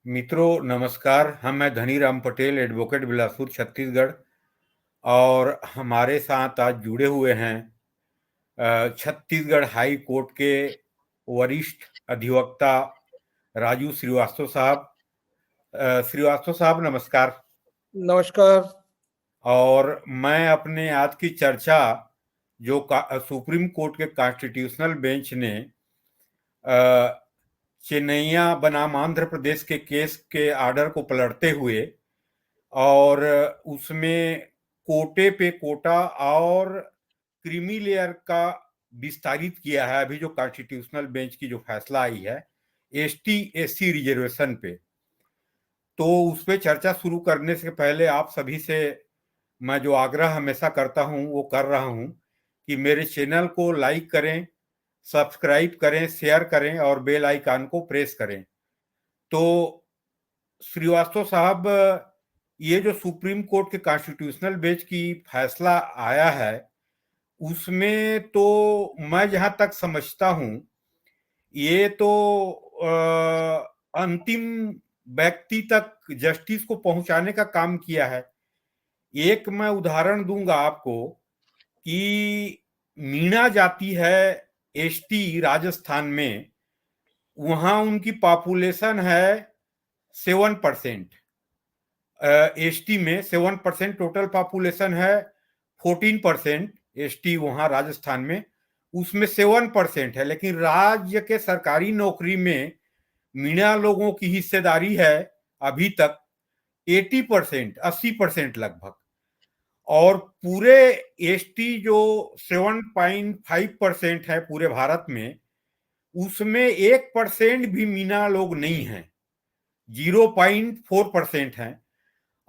मित्रों नमस्कार। मैं धनीराम पटेल, एडवोकेट बिलासपुर छत्तीसगढ़। और हमारे साथ आज जुड़े हुए हैं छत्तीसगढ़ हाई कोर्ट के वरिष्ठ अधिवक्ता राजू श्रीवास्तव साहब। श्रीवास्तव साहब नमस्कार। नमस्कार। और मैं अपने आज की चर्चा जो सुप्रीम कोर्ट के कॉन्स्टिट्यूशनल बेंच ने चेन्नैया बनाम आंध्र प्रदेश के केस के आर्डर को पलटते हुए और उसमें कोटे पे कोटा और क्रीमी लेयर का विस्तारित किया है। अभी जो कॉन्स्टिट्यूशनल बेंच की जो फैसला आई है एसटी एससी रिजर्वेशन पे, तो उस पर चर्चा शुरू करने से पहले आप सभी से मैं जो आग्रह हमेशा करता हूं वो कर रहा हूं कि मेरे चैनल को लाइक करें, सब्सक्राइब करें, शेयर करें और बेल आइकन को प्रेस करें। तो श्रीवास्तव साहब, ये जो सुप्रीम कोर्ट के कॉन्स्टिट्यूशनल बेंच की फैसला आया है उसमें तो मैं जहां तक समझता हूं ये तो अंतिम व्यक्ति तक जस्टिस को पहुंचाने का काम किया है। एक मैं उदाहरण दूंगा आपको कि मीणा जाति है एसटी राजस्थान में, वहां उनकी पॉपुलेशन है 7%। एसटी में 7% टोटल पॉपुलेशन है, 14% एसटी वहां राजस्थान में, उसमें 7% है। लेकिन राज्य के सरकारी नौकरी में मीणा लोगों की हिस्सेदारी है अभी तक 80%, 80% लगभग। और पूरे एसटी जो 7.5% है पूरे भारत में, उसमें 1% भी मीणा लोग नहीं हैं, 0.4% हैं।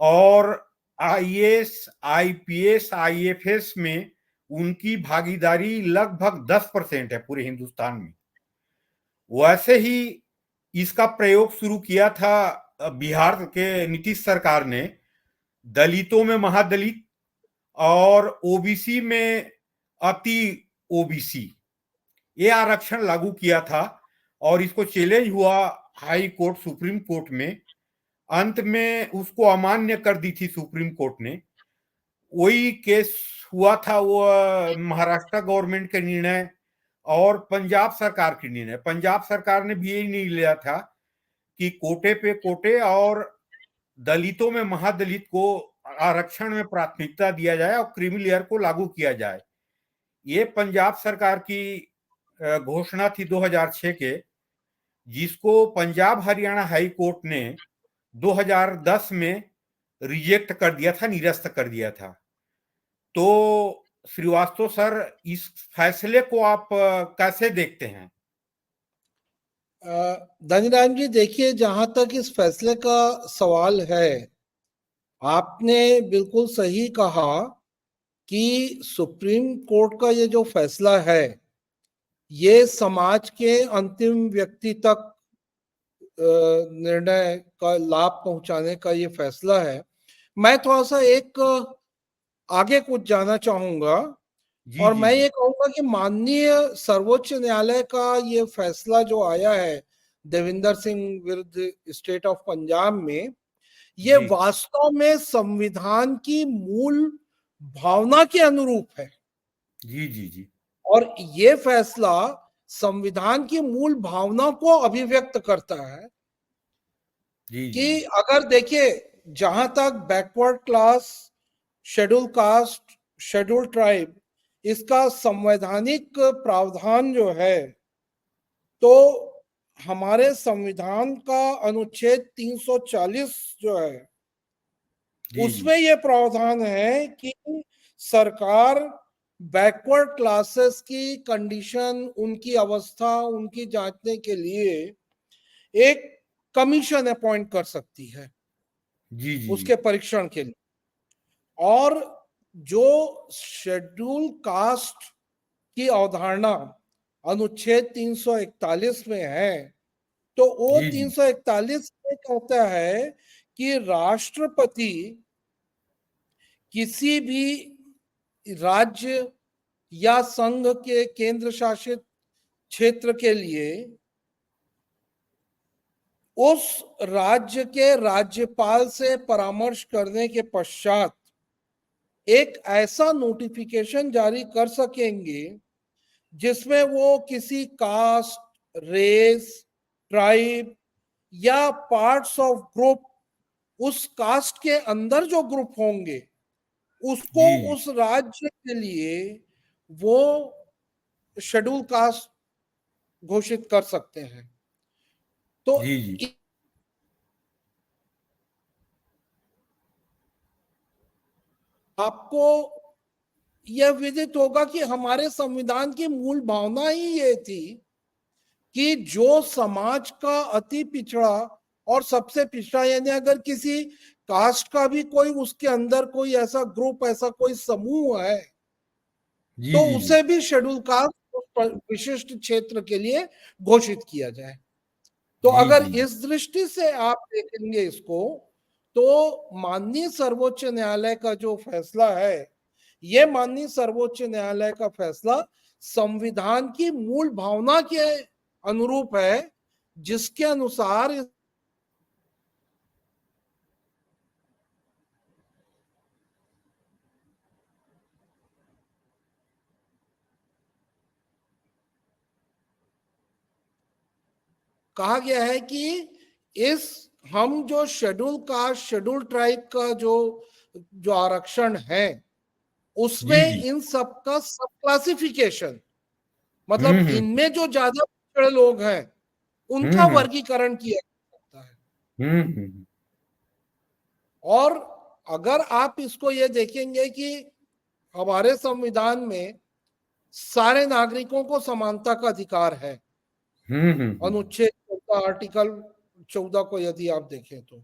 और आईएएस, आईपीएस, आईएफएस में उनकी भागीदारी लगभग 10% है पूरे हिंदुस्तान में। वैसे ही इसका प्रयोग शुरू किया था बिहार के नीतीश सरकार ने, दलितों में महादलित और ओबीसी में अति ओबीसी, ये आरक्षण लागू किया था। और इसको चैलेंज हुआ हाई कोर्ट, सुप्रीम कोर्ट में। अंत में उसको अमान्य कर दी थी सुप्रीम कोर्ट ने। वही केस हुआ था वो महाराष्ट्र गवर्नमेंट के निर्णय और पंजाब सरकार के निर्णय। पंजाब सरकार ने भी यही नहीं लिया था कि कोटे पे कोटे और दलितों में महादलित को आरक्षण में प्राथमिकता दिया जाए और क्रीमी लेयर को लागू किया जाए। ये पंजाब सरकार की घोषणा थी 2006 के, जिसको पंजाब हरियाणा हाई कोर्ट ने 2010 में रिजेक्ट कर दिया था, निरस्त कर दिया था। तो श्रीवास्तव सर, इस फैसले को आप कैसे देखते हैं? धनीराम जी, देखिए, जहां तक इस फैसले का सवाल है, आपने बिल्कुल सही कहा कि सुप्रीम कोर्ट का ये जो फैसला है ये समाज के अंतिम व्यक्ति तक निर्णय का लाभ पहुंचाने का ये फैसला है। मैं थोड़ा सा एक आगे कुछ जानना चाहूंगा जी और जी मैं जी ये कहूंगा कि माननीय सर्वोच्च न्यायालय का ये फैसला जो आया है देविंदर सिंह विरुद्ध स्टेट ऑफ पंजाब में, ये जी वास्तव में संविधान की मूल भावना के अनुरूप है। जी जी जी और ये फैसला संविधान की मूल भावना को अभिव्यक्त करता है जी जी कि अगर देखिए, जहां तक backward class, schedule caste, schedule tribe, इसका संवैधानिक प्रावधान जो है, तो हमारे संविधान का अनुच्छेद 340 जो है जी जी उसमें यह प्रावधान है कि सरकार बैकवर्ड क्लासेस की कंडीशन, उनकी अवस्था, उनकी जांचने के लिए एक कमीशन अपॉइंट कर सकती है जी जी जी उसके परीक्षण के लिए। और जो शेड्यूल कास्ट की अवधारणा अनुच्छेद 341 में है, तो वो जी जी 341 में कहता है कि राष्ट्रपति किसी भी राज्य या संघ के केंद्र शासित क्षेत्र के लिए उस राज्य के राज्यपाल से परामर्श करने के पश्चात एक ऐसा नोटिफिकेशन जारी कर सकेंगे जिसमें वो किसी कास्ट, रेस, ट्राइब या पार्ट्स ऑफ ग्रुप, उस कास्ट के अंदर जो ग्रुप होंगे उसको जी उस राज्य के लिए वो शेड्यूल कास्ट घोषित कर सकते हैं। तो जी जी आपको यह विदित होगा कि हमारे संविधान की मूल भावना ही ये थी कि जो समाज का अति पिछड़ा और सबसे पिछड़ा, यानी अगर किसी कास्ट का भी कोई उसके अंदर कोई ऐसा ग्रुप, ऐसा कोई समूह है, जी तो जी जी उसे भी शेड्यूल कास्ट उस विशिष्ट क्षेत्र के लिए घोषित किया जाए। तो जी अगर जी इस दृष्टि से आप देखेंगे इसको, तो माननीय सर्वोच्च न्यायालय का जो फैसला है, ये माननीय सर्वोच्च न्यायालय का फैसला संविधान की मूल भावना के अनुरूप है, जिसके अनुसार कहा गया है कि इस हम जो शेड्यूल कास्ट, शेड्यूल ट्राइब का जो जो आरक्षण है, जी उसमें जी इन सब का सब क्लासिफिकेशन, मतलब हम्म इनमें जो ज्यादा पिछड़े लोग हैं उनका हम्म वर्गीकरण किया जा सकता है। हम्म हम्म और अगर आप इसको ये देखेंगे कि हमारे संविधान में सारे नागरिकों को समानता का अधिकार है, अनुच्छेद 14, आर्टिकल 14 को यदि आप देखें तो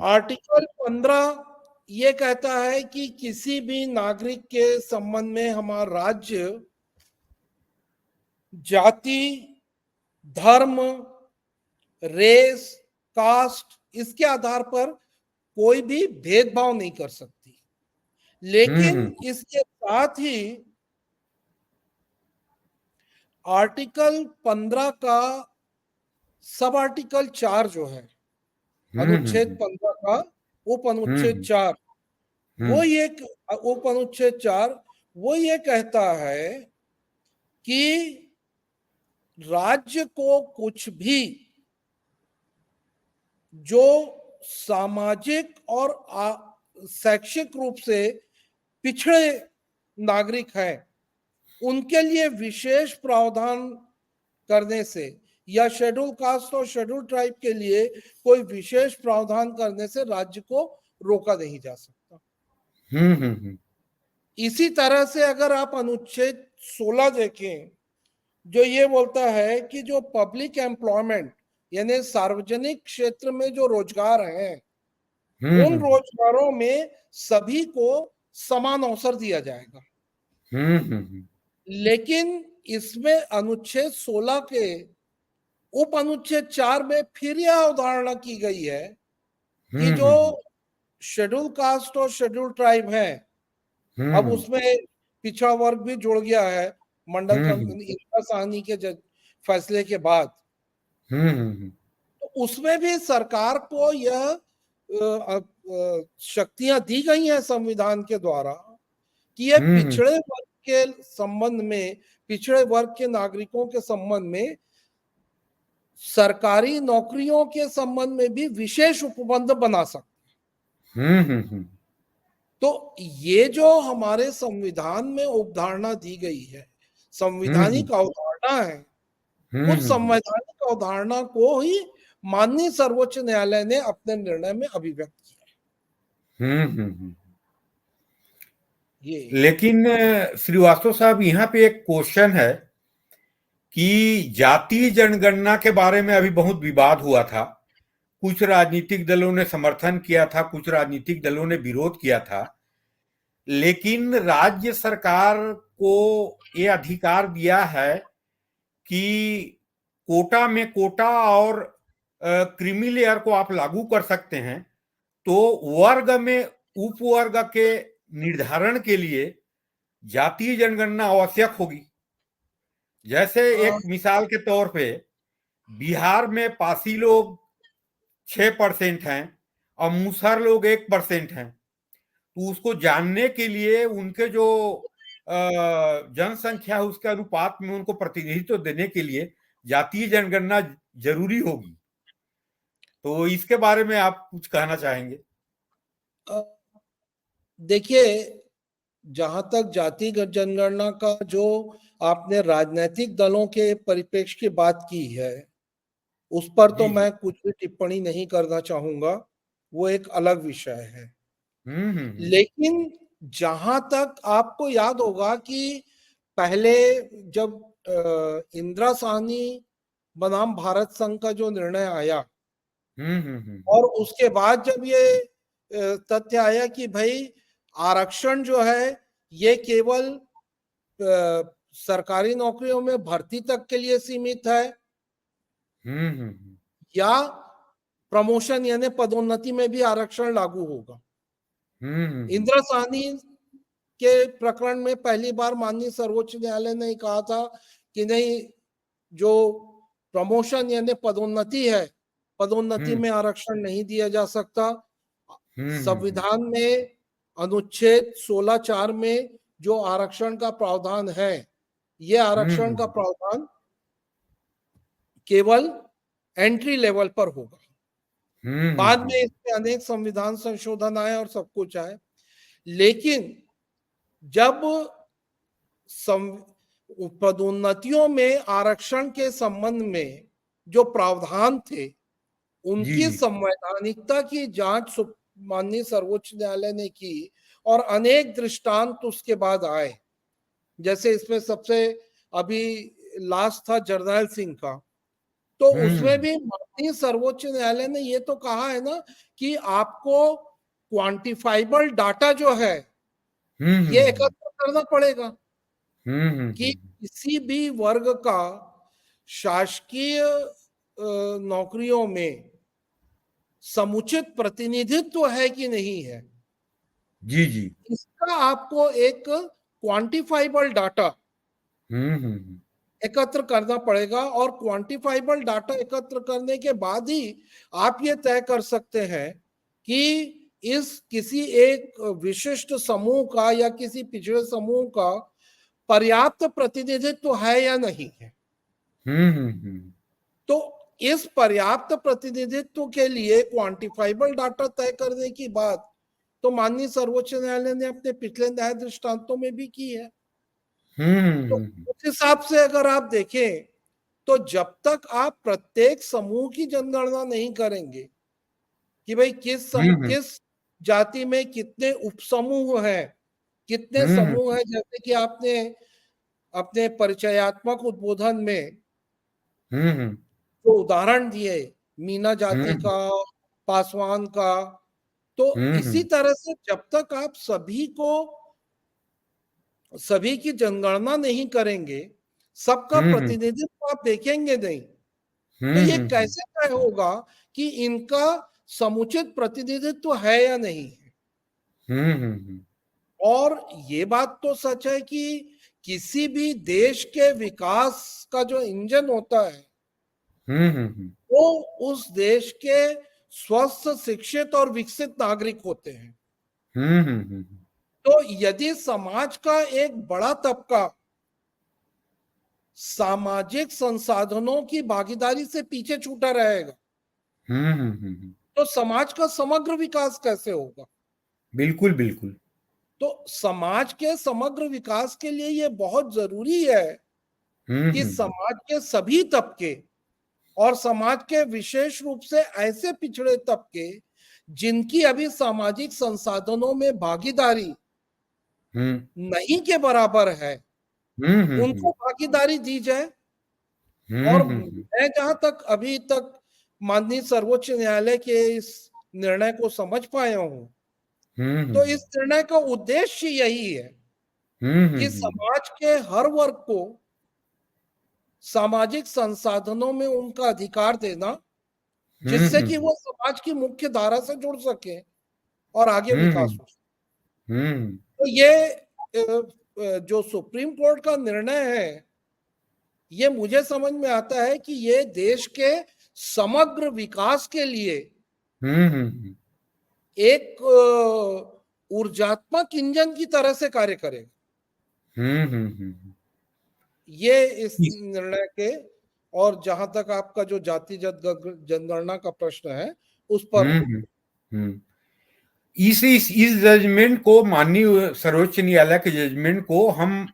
आर्टिकल 15 ये कहता है कि किसी भी नागरिक के संबंध में हमारा राज्य जाति, धर्म, रेस, कास्ट, इसके आधार पर कोई भी भेदभाव नहीं कर सकती। लेकिन हम्म इसके साथ ही आर्टिकल 15 का सब आर्टिकल 4 जो है, अनुच्छेद 15 का उप अनुच्छेद 4, वो ये उप अनुच्छेद 4 वो ये कहता है कि राज्य को कुछ भी जो सामाजिक और शैक्षिक रूप से पिछड़े नागरिक हैं उनके लिए विशेष प्रावधान करने से, या शेड्यूल कास्ट और शेड्यूल ट्राइब के लिए कोई विशेष प्रावधान करने से राज्य को रोका नहीं जा सकता। इसी तरह से अगर आप अनुच्छेद 16 देखें, जो ये बोलता है कि जो पब्लिक एम्प्लॉयमेंट, यानी सार्वजनिक क्षेत्र में जो रोजगार हैं, उन रोजगारों में सभी को समान अवसर दिया जाएगा। लेकिन इसमें अनुच्छेद 16 के उप अनुच्छेद 4 में फिर यह अवधारणा की गई है कि जो शेड्यूल कास्ट और शेड्यूल ट्राइब है, अब उसमें पिछड़ा वर्ग भी जुड़ गया है मंडल इंदिरा साहनी के फैसले के बाद, तो उसमें भी सरकार को यह शक्तियां दी गई हैं संविधान के द्वारा कि यह पिछड़े वर्ग के संबंध में, पिछड़े वर्ग के नागरिकों के संबंध में सरकारी नौकरियों के संबंध में भी विशेष उपबंध बना सकते। तो ये जो हमारे संविधान में अवधारणा दी गई है, संवैधानिक अवधारणा है, उस संवैधानिक अवधारणा को ही माननीय सर्वोच्च न्यायालय ने अपने निर्णय में अभिव्यक्त किया। ये लेकिन श्रीवास्तव साहब, यहाँ पे एक क्वेश्चन है कि जातीय जनगणना के बारे में अभी बहुत विवाद हुआ था। कुछ राजनीतिक दलों ने समर्थन किया था, कुछ राजनीतिक दलों ने विरोध किया था। लेकिन राज्य सरकार को ये अधिकार दिया है कि कोटा में कोटा और क्रीमी लेयर को आप लागू कर सकते हैं, तो वर्ग में उपवर्ग के निर्धारण के लिए जातीय जनगणना आवश्यक होगी। जैसे एक मिसाल के तौर पे बिहार में पासी लोग 6% हैं और मुसहर लोग 1% हैं। तो उसको जानने के लिए उनके जो जनसंख्या है उसके अनुपात में उनको प्रतिनिधित्व देने के लिए जातीय जनगणना जरूरी होगी। तो इसके बारे में आप कुछ कहना चाहेंगे? देखिए, जहां तक जातिगत जनगणना का जो आपने राजनीतिक दलों के परिप्रेक्ष्य की बात की है, उस पर तो जी जी। मैं कुछ भी टिप्पणी नहीं करना चाहूंगा, वो एक अलग विषय है। हम्म। लेकिन जहां तक आपको याद होगा कि पहले जब इंदिरा साहनी बनाम भारत संघ का जो निर्णय आया, और उसके बाद जब ये तथ्य आया कि भाई आरक्षण जो है ये केवल सरकारी नौकरियों में भर्ती तक के लिए सीमित है, या प्रमोशन यानी पदोन्नति में भी आरक्षण लागू होगा। इंदिरा साहनी के प्रकरण में पहली बार माननीय सर्वोच्च न्यायालय ने कहा था कि नहीं, जो प्रमोशन यानी पदोन्नति है, पदोन्नति में आरक्षण नहीं दिया जा सकता। संविधान में अनुच्छेद 16(4) में जो आरक्षण का प्रावधान है, यह आरक्षण का प्रावधान केवल एंट्री लेवल पर होगा। बाद में इसमें अनेक संविधान संशोधन आए और सब कुछ आए, लेकिन जब पदोन्नतियों में आरक्षण के संबंध में जो प्रावधान थे, जी उनकी जी। संवैधानिकता की जांच माननीय सर्वोच्च न्यायालय ने की, और अनेक दृष्टांत उसके बाद आए। जैसे इसमें सबसे अभी लास्ट था जर्नैल सिंह का, तो उसमें भी माननीय सर्वोच्च न्यायालय ने ये तो कहा है ना कि आपको क्वांटिफाइबल डाटा जो है ये एकत्र करना पड़ेगा कि किसी भी वर्ग का शासकीय नौकरियों में समुचित प्रतिनिधित्व है कि नहीं है। जी जी। इसका आपको एक क्वांटिफाइबल डाटा एकत्र करना पड़ेगा, और क्वांटिफाइबल डाटा एकत्र करने के बाद ही आप ये तय कर सकते हैं कि इस किसी एक विशिष्ट समूह का या किसी पिछड़े समूह का पर्याप्त प्रतिनिधित्व है या नहीं है। तो इस पर्याप्त प्रतिनिधित्व के लिए क्वांटिफाइबल डाटा तय करने की बात तो माननीय सर्वोच्च न्यायालय ने अपने पिछले न्याय दृष्टांतों में भी की है। तो उस हिसाब से अगर आप देखें, तो जब तक आप प्रत्येक समूह की जनगणना नहीं करेंगे कि भाई किस जाति में कितने उपसमूह हैं, कितने समूह हैं, जैसे कि आपने अपने परिचयात्मक उद्बोधन में जो उदाहरण दिए मीना जाति का, पासवान का, तो इसी तरह से जब तक आप सभी की जनगणना नहीं करेंगे, सबका प्रतिनिधित्व आप देखेंगे नहीं, तो ये कैसे तय होगा कि इनका समुचित प्रतिनिधित्व है या नहीं है। और ये बात तो सच है कि किसी भी देश के विकास का जो इंजन होता है वो उस देश के स्वस्थ, शिक्षित और विकसित नागरिक होते हैं। तो यदि समाज का एक बड़ा तबका सामाजिक संसाधनों की भागीदारी से पीछे छूटा रहेगा, तो समाज का समग्र विकास कैसे होगा? बिल्कुल बिल्कुल। तो समाज के समग्र विकास के लिए ये बहुत जरूरी है कि समाज के सभी तबके, और समाज के विशेष रूप से ऐसे पिछड़े तबके जिनकी अभी सामाजिक संसाधनों में भागीदारी नहीं के बराबर है, उनको भागीदारी दी जाए। और मैं जहां तक अभी तक माननीय सर्वोच्च न्यायालय के इस निर्णय को समझ पाया हूं, तो इस निर्णय का उद्देश्य यही है कि समाज के हर वर्ग को सामाजिक संसाधनों में उनका अधिकार देना, जिससे कि वो समाज की मुख्य धारा से जुड़ सके और आगे विकास हो सके। तो ये जो सुप्रीम कोर्ट का निर्णय है, ये मुझे समझ में आता है कि ये देश के समग्र विकास के लिए एक ऊर्जात्मक इंजन की तरह से कार्य करेगा। ये इस निर्णय के, और जहां तक आपका जो जातिगत जनगणना का प्रश्न है उस पर इस जजमेंट को, माननीय सर्वोच्च न्यायालय के जजमेंट को हम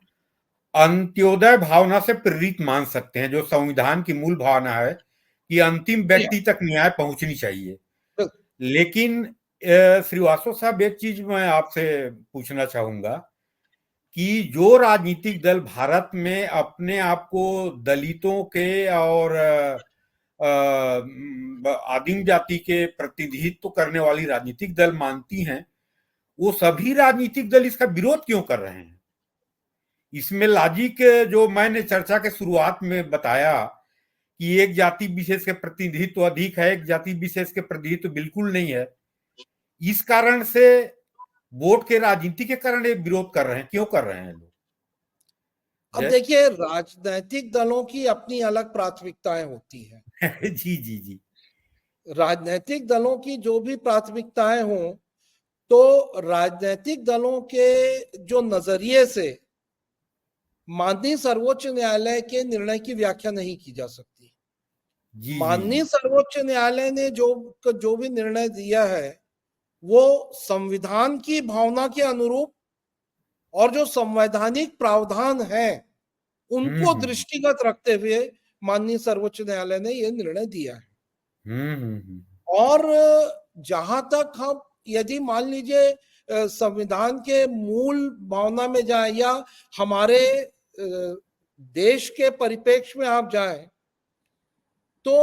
अंत्योदय भावना से प्रेरित मान सकते हैं, जो संविधान की मूल भावना है कि अंतिम व्यक्ति तक न्याय पहुंचनी चाहिए। लेकिन श्रीवास्तव साहब, एक चीज मैं आपसे पूछना चाहूंगा कि जो राजनीतिक दल भारत में अपने आप को दलितों के और आदिम जाति के प्रतिनिधित्व करने वाली राजनीतिक दल मानती हैं, वो सभी राजनीतिक दल इसका विरोध क्यों कर रहे हैं? इसमें लॉजिक जो मैंने चर्चा के शुरुआत में बताया कि एक जाति विशेष के प्रतिनिधित्व अधिक है, एक जाति विशेष के प्रतिनिधित्व बिल्कुल नहीं है, इस कारण से वोट के राजनीति के कारण ये विरोध कर रहे हैं, क्यों कर रहे हैं लोग? अब देखिए, राजनीतिक दलों की अपनी अलग प्राथमिकताएं होती हैं। जी जी जी। राजनीतिक दलों की जो भी प्राथमिकताएं हों, तो राजनीतिक दलों के जो नजरिए से माननीय सर्वोच्च न्यायालय के निर्णय की व्याख्या नहीं की जा सकती। माननीय सर्वोच्च न्यायालय ने जो भी निर्णय दिया है वो संविधान की भावना के अनुरूप और जो संवैधानिक प्रावधान है उनको दृष्टिगत रखते हुए माननीय सर्वोच्च न्यायालय ने यह निर्णय दिया है। और जहां तक हम यदि मान लीजिए संविधान के मूल भावना में जाए या हमारे देश के परिप्रेक्ष्य में आप जाएं, तो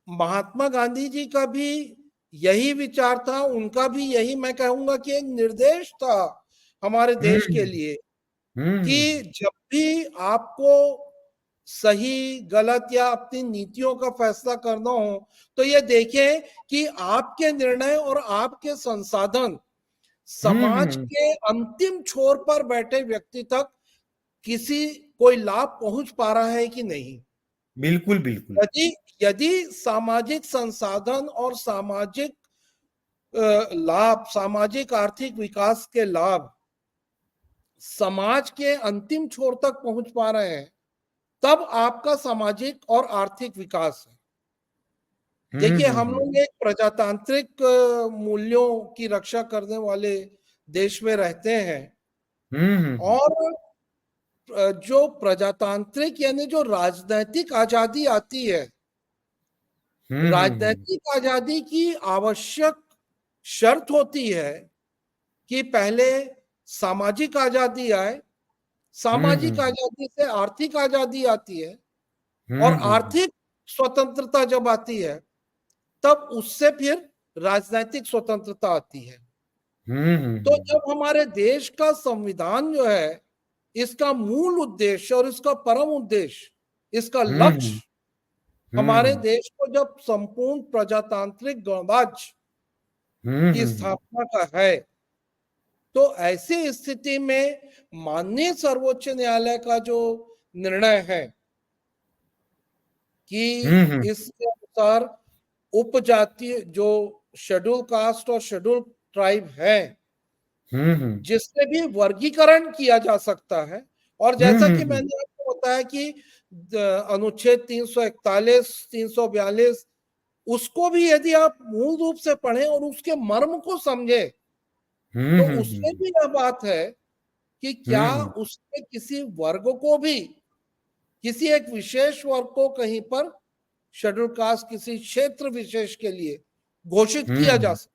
महात्मा गांधी जी का भी यही विचार था, उनका भी यही, मैं कहूंगा कि एक निर्देश था हमारे देश के लिए कि जब भी आपको सही गलत या अपनी नीतियों का फैसला करना हो तो ये देखें कि आपके निर्णय और आपके संसाधन समाज के अंतिम छोर पर बैठे व्यक्ति तक कोई लाभ पहुंच पा रहा है कि नहीं। बिल्कुल बिल्कुल। यदि सामाजिक संसाधन और सामाजिक लाभ, सामाजिक आर्थिक विकास के लाभ समाज के अंतिम छोर तक पहुंच पा रहे हैं, तब आपका सामाजिक और आर्थिक विकास है। देखिए, हम लोग एक प्रजातांत्रिक मूल्यों की रक्षा करने वाले देश में रहते हैं, और जो प्रजातांत्रिक यानी जो राजनीतिक आजादी आती है, राजनीतिक आजादी की आवश्यक शर्त होती है कि पहले सामाजिक आजादी आए, सामाजिक आजादी से आर्थिक आजादी आती है, और आर्थिक स्वतंत्रता जब आती है तब उससे फिर राजनीतिक स्वतंत्रता आती है। तो जब हमारे देश का संविधान जो है, इसका मूल उद्देश्य और इसका परम उद्देश्य, इसका लक्ष्य हमारे देश को जब संपूर्ण प्रजातांत्रिक गणराज्य की स्थापना का है, तो ऐसी स्थिति में माननीय सर्वोच्च न्यायालय का जो निर्णय है कि इसके अनुसार उपजातीय जो शेड्यूल कास्ट और शेड्यूल ट्राइब है, जिससे भी वर्गीकरण किया जा सकता है, और जैसा कि मैंने आपको बताया कि अनुच्छेद 341, 342, उसको भी यदि आप मूल रूप से पढ़ें और उसके मर्म को समझे, तो उसमें भी यह बात है कि क्या उसके किसी वर्ग को भी, किसी एक विशेष वर्ग को कहीं पर शेड्यूल कास्ट किसी क्षेत्र विशेष के लिए घोषित किया जा सकता।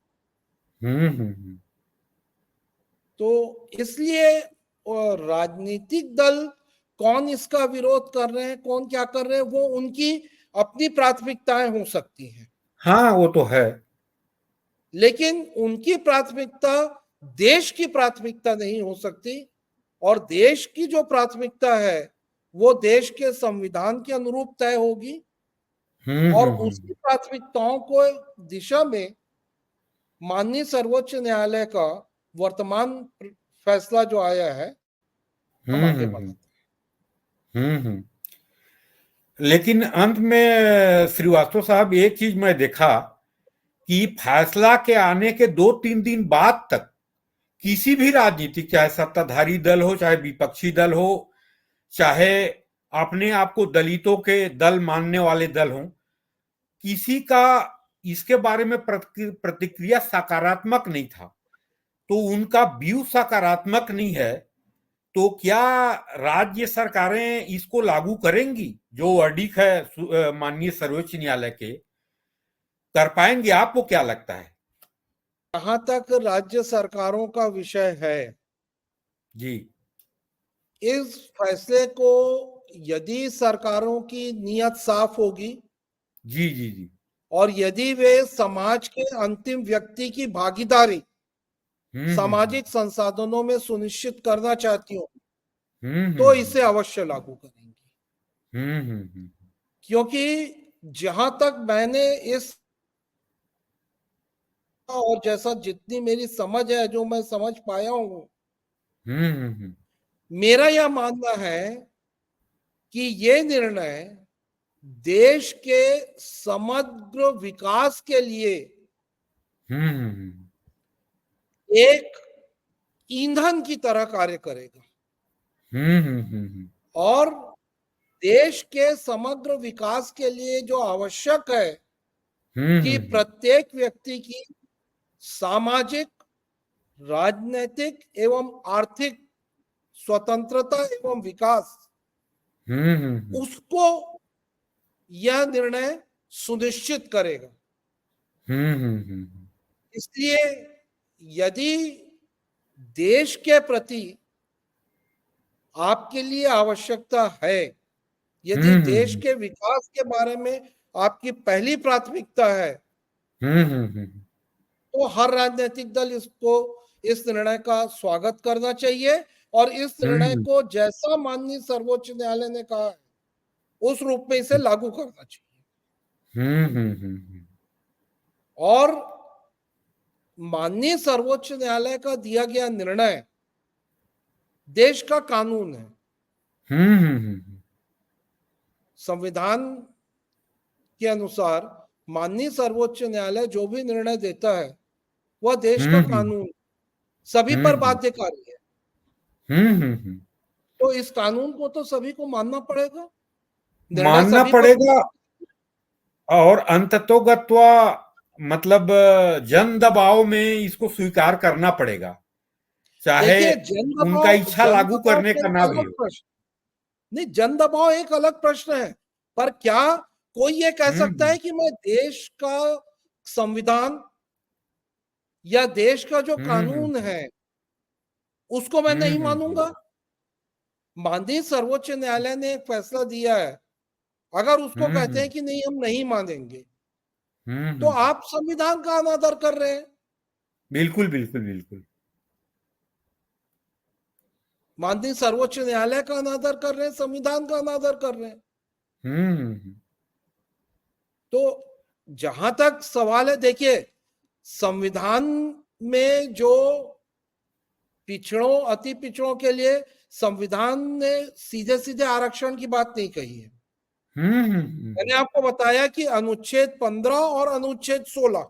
तो इसलिए राजनीतिक दल कौन इसका विरोध कर रहे हैं, कौन क्या कर रहे हैं, वो उनकी अपनी प्राथमिकताएं हो सकती हैं। हाँ, वो तो है, लेकिन उनकी प्राथमिकता देश की प्राथमिकता नहीं हो सकती, और देश की जो प्राथमिकता है वो देश के संविधान के अनुरूप तय होगी, और उसी प्राथमिकताओं को दिशा में माननीय सर्वोच्च न्यायालय का वर्तमान फैसला जो आया है हम आगे बढ़ाते हैं। लेकिन अंत में श्रीवास्तव साहब एक चीज मैं देखा कि फैसला के आने के 2-3 दिन बाद तक किसी भी राजनीतिक, चाहे सत्ताधारी दल हो, चाहे विपक्षी दल हो, चाहे अपने आप को दलितों के दल मानने वाले दल हो, किसी का इसके बारे में प्रतिक्रिया सकारात्मक नहीं था। तो उनका व्यू सकारात्मक नहीं है, तो क्या राज्य सरकारें इसको लागू करेंगी? जो वर्डिक है माननीय सर्वोच्च न्यायालय के, कर पाएंगे? आपको क्या लगता है? जहां तक राज्य सरकारों का विषय है, जी इस फैसले को यदि सरकारों की नीयत साफ होगी जी जी जी। और यदि वे समाज के अंतिम व्यक्ति की भागीदारी हम्म। सामाजिक संसाधनों में सुनिश्चित करना चाहती हो, हम्म तो हम्म इसे अवश्य लागू करेंगी। हम्म हम्म हम्म क्योंकि जहां तक मैंने इस और जैसा जितनी मेरी समझ है, जो मैं समझ पाया हूं, हम्म। मेरा यह मानना है कि ये निर्णय देश के समग्र विकास के लिए हम्म एक ईंधन की तरह कार्य करेगा और देश के समग्र विकास के लिए जो आवश्यक है कि प्रत्येक व्यक्ति की सामाजिक, राजनीतिक एवं आर्थिक स्वतंत्रता एवं विकास, उसको यह निर्णय सुनिश्चित करेगा। इसलिए यदि देश के प्रति आपके लिए आवश्यकता है, यदि देश के विकास के बारे में आपकी पहली प्राथमिकता है, तो हर राजनीतिक दल इस निर्णय का स्वागत करना चाहिए और इस निर्णय को जैसा माननीय सर्वोच्च न्यायालय ने कहा है, उस रूप में इसे लागू करना चाहिए। और माननीय सर्वोच्च न्यायालय का दिया गया निर्णय देश का कानून है। संविधान के अनुसार माननीय सर्वोच्च न्यायालय जो भी निर्णय देता है वह देश का कानून सभी पर बाध्यकारी है। तो इस कानून को तो सभी को मानना पड़ेगा, निर्णय मानना सभी पर। पड़ेगा। और अंततोगत्वा मतलब जन दबाव में इसको स्वीकार करना पड़ेगा, चाहे देखिए, उनका इच्छा जन लागू दबाव करने तो का एक ना भी अलग हो। प्रश्न, नहीं, जन दबाव एक अलग प्रश्न है। पर क्या कोई ये कह सकता है कि मैं देश का संविधान या देश का जो कानून है उसको मैं नहीं मानूंगा? माननीय सर्वोच्च न्यायालय ने एक फैसला दिया है, अगर उसको कहते हैं कि नहीं हम नहीं मानेंगे, तो आप संविधान का अनादर कर रहे हैं। बिल्कुल बिल्कुल बिल्कुल। माननीय सर्वोच्च न्यायालय का अनादर कर रहे हैं, संविधान का अनादर कर रहे हैं। तो जहां तक सवाल है, देखिए, संविधान में जो पिछड़ों, अति पिछड़ों के लिए संविधान ने सीधे सीधे आरक्षण की बात नहीं कही है। मैंने आपको बताया कि अनुच्छेद 15 और अनुच्छेद 16,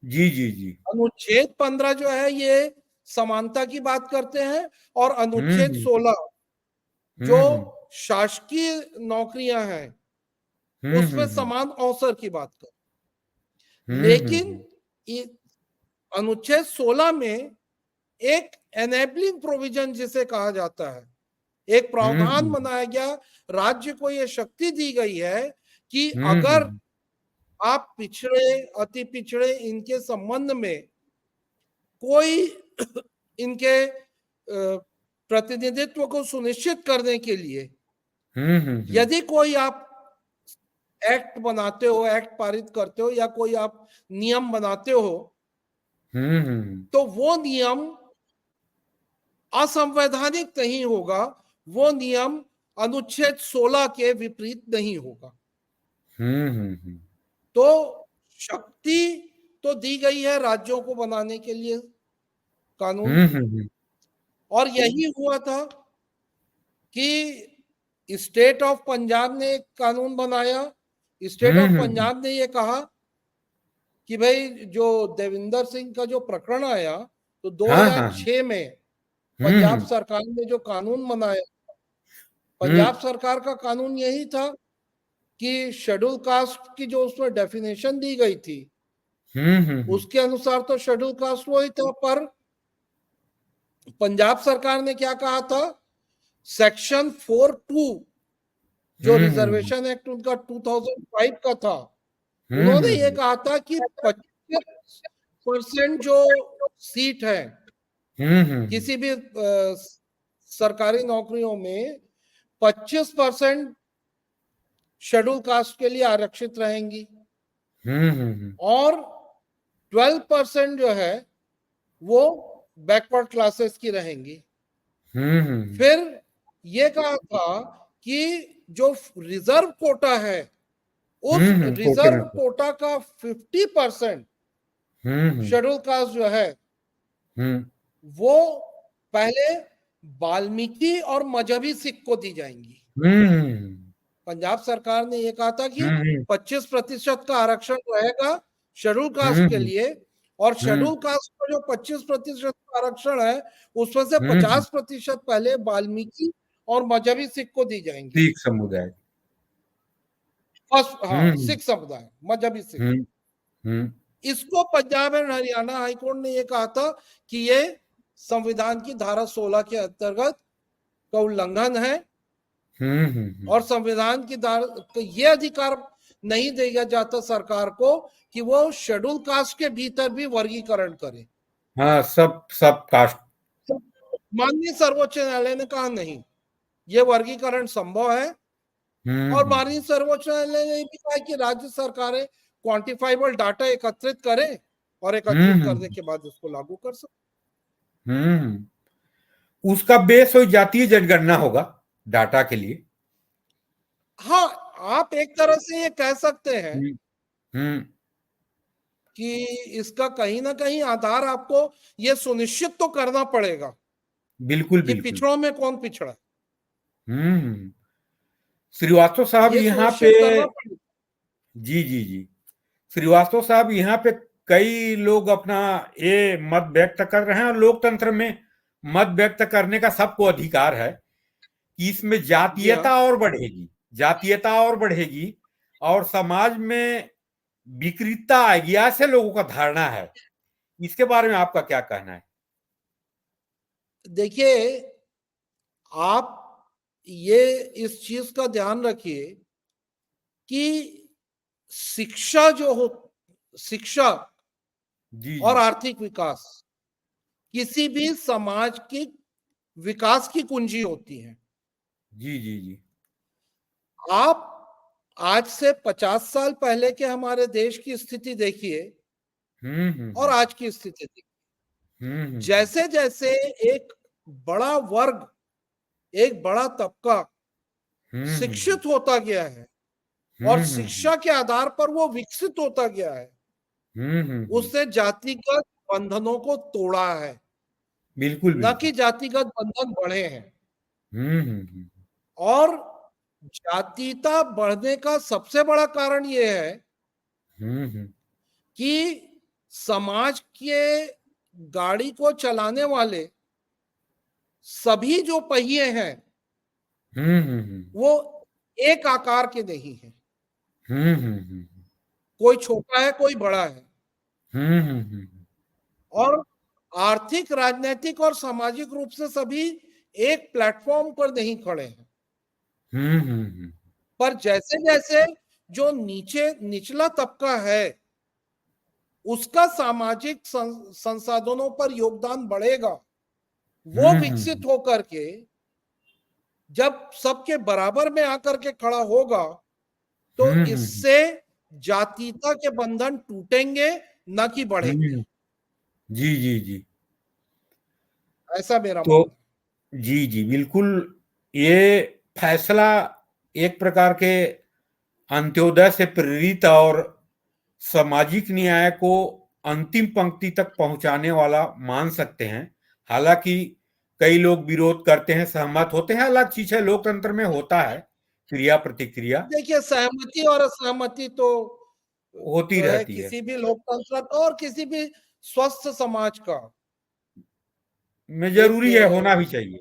जी जी जी। अनुच्छेद 15 जो है ये समानता की बात करते हैं और अनुच्छेद 16 जो शासकीय नौकरियां हैं उसमें समान अवसर की बात कर। लेकिन अनुच्छेद 16 में एक एनेबलिंग प्रोविजन जिसे कहा जाता है, एक प्रावधान बनाया गया, राज्य को यह शक्ति दी गई है कि अगर आप पिछड़े, अति पिछड़े, इनके संबंध में कोई इनके प्रतिनिधित्व को सुनिश्चित करने के लिए यदि कोई आप एक्ट बनाते हो, एक्ट पारित करते हो या कोई आप नियम बनाते हो, तो वो नियम असंवैधानिक नहीं होगा, वो नियम अनुच्छेद 16 के विपरीत नहीं होगा। तो शक्ति तो दी गई है राज्यों को बनाने के लिए कानून, और यही हुआ था कि स्टेट ऑफ पंजाब ने एक कानून बनाया। स्टेट ऑफ पंजाब ने ये कहा कि भाई जो देविंदर सिंह का जो प्रकरण आया, तो 2006 में पंजाब सरकार ने जो कानून बनाया, पंजाब सरकार का कानून यही था कि शेड्यूल कास्ट की जो उसमें डेफिनेशन दी गई थी, उसके अनुसार तो शेड्यूल कास्ट वही था, पर पंजाब सरकार ने क्या कहा था, सेक्शन 4(2) जो रिजर्वेशन एक्ट उनका 2005 का था, उन्होंने ये कहा था कि 25% जो सीट है किसी भी सरकारी नौकरियों में, 25% शेड्यूल कास्ट के लिए आरक्षित रहेंगी और 12% जो है वो बैकवर्ड क्लासेस की रहेंगी। फिर ये कहा था कि जो रिजर्व कोटा है, उस रिजर्व कोटा का 50% शेड्यूल कास्ट जो है वो पहले वाल्मीकि और मजहबी सिख को दी जाएंगी। पंजाब सरकार ने ये कहा था कि 25% का आरक्षण रहेगा शेड्यूल कास्ट के लिए, और शेड्यूल कास्ट का जो 25% का आरक्षण है उसमें से 50% पहले वाल्मीकि और मजहबी सिख को दी जाएंगी। सिख समुदाय, सिख समुदाय, मजहबी सिख। इसको पंजाब एंड हरियाणा हाईकोर्ट ने यह कहा था कि ये संविधान की धारा 16 के अंतर्गत का उल्लंघन है और संविधान की धारा ये अधिकार नहीं दिया जाता सरकार को कि वो शेड्यूल कास्ट के भीतर भी वर्गीकरण करे। हाँ, सब कास्ट। माननीय सर्वोच्च न्यायालय ने कहा नहीं, ये वर्गीकरण संभव है और माननीय सर्वोच्च न्यायालय ने भी कहा कि राज्य सरकारें क्वांटिफाइबल डाटा एकत्रित करें और एकत्रित करने के बाद उसको लागू कर सकते। उसका बेस हो जातीय जनगणना होगा डाटा के लिए। हाँ, आप एक तरह से ये कह सकते हैं कि इसका कहीं ना कहीं आधार आपको ये सुनिश्चित तो करना पड़ेगा बिल्कुल कि पिछड़ों में कौन पिछड़ा। श्रीवास्तव साहब यहाँ पे, जी जी जी, श्रीवास्तव साहब यहाँ पे कई लोग अपना ये मत व्यक्त कर रहे हैं और लोकतंत्र में मत व्यक्त करने का सबको अधिकार है कि इसमें जातीयता और बढ़ेगी, जातीयता और बढ़ेगी और समाज में विकृतता आएगी, ऐसे लोगों का धारणा है। इसके बारे में आपका क्या कहना है? देखिए, आप ये इस चीज का ध्यान रखिए कि शिक्षा जो हो, शिक्षा जी और आर्थिक विकास किसी भी समाज की विकास की कुंजी होती है। जी जी जी। आप आज से 50 साल पहले के हमारे देश की स्थिति देखिए और आज की स्थिति देखिए। जैसे जैसे एक बड़ा वर्ग, एक बड़ा तबका शिक्षित होता गया है और शिक्षा के आधार पर वो विकसित होता गया है, उससे जातिगत बंधनों को तोड़ा है, बिल्कुल न कि जातिगत बंधन बढ़े हैं। और जातीयता बढ़ने का सबसे बड़ा कारण यह है कि समाज के गाड़ी को चलाने वाले सभी जो पहिए हैं वो एक आकार के नहीं है, कोई छोटा है कोई बड़ा है, और आर्थिक, राजनीतिक और सामाजिक रूप से सभी एक प्लेटफॉर्म पर नहीं खड़े हैं। पर जैसे जैसे जो निचला तबका है उसका सामाजिक संसाधनों पर योगदान बढ़ेगा, वो विकसित होकर के जब सबके बराबर में आकर के खड़ा होगा तो इससे जातीयता के बंधन टूटेंगे न कि बढ़ेंगे। जी जी जी, ऐसा मेरा तो मानना है। जी जी बिल्कुल, ये फैसला एक प्रकार के अंत्योदय से प्रेरित और सामाजिक न्याय को अंतिम पंक्ति तक पहुंचाने वाला मान सकते हैं। हालांकि कई लोग विरोध करते हैं, सहमत होते हैं, अलग चीज है, लोकतंत्र में होता है क्रिया प्रतिक्रिया, देखिए सहमति और असहमति तो होती जो है रहती है। किसी भी लोकतंत्र का और किसी भी स्वस्थ समाज का में एक जरूरी है, होना भी चाहिए।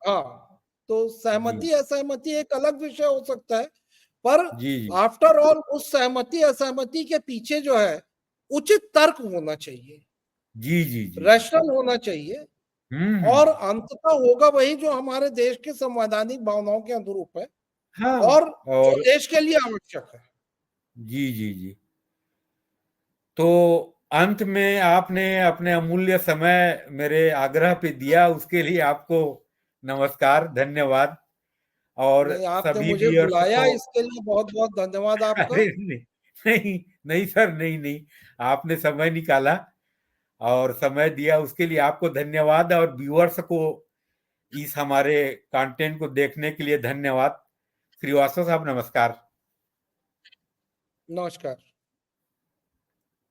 हाँ, तो जी सहमति असहमति एक अलग विषय हो सकता है, पर जी जी आफ्टर ऑल उस सहमति असहमति के पीछे जो है उचित तर्क होना चाहिए, जी जी जी जी। रैशनल होना चाहिए, और हम्म। अंततः होगा वही जो हमारे देश की संवैधानिक भावनाओं के अनुरूप है हाँ। और जो और देश के लिए आवश्यक है। जी जी जी। तो अंत में आपने अपने अमूल्य समय मेरे आग्रह पे दिया, उसके लिए आपको नमस्कार, धन्यवाद। और नहीं, आपने सभी मुझे व्यूअर्स बुलाया को इसके लिए बहुत बहुत धन्यवाद आपका। अरे नहीं नहीं नहीं सर, नहीं नहीं, आपने समय निकाला और समय दिया, उसके लिए आपको धन्यवाद, और व्यूअर्स को इस हमारे कंटेंट को देखने के लिए धन्यवाद। श्रीवास्तव साहब, नमस्कार। नमस्कार।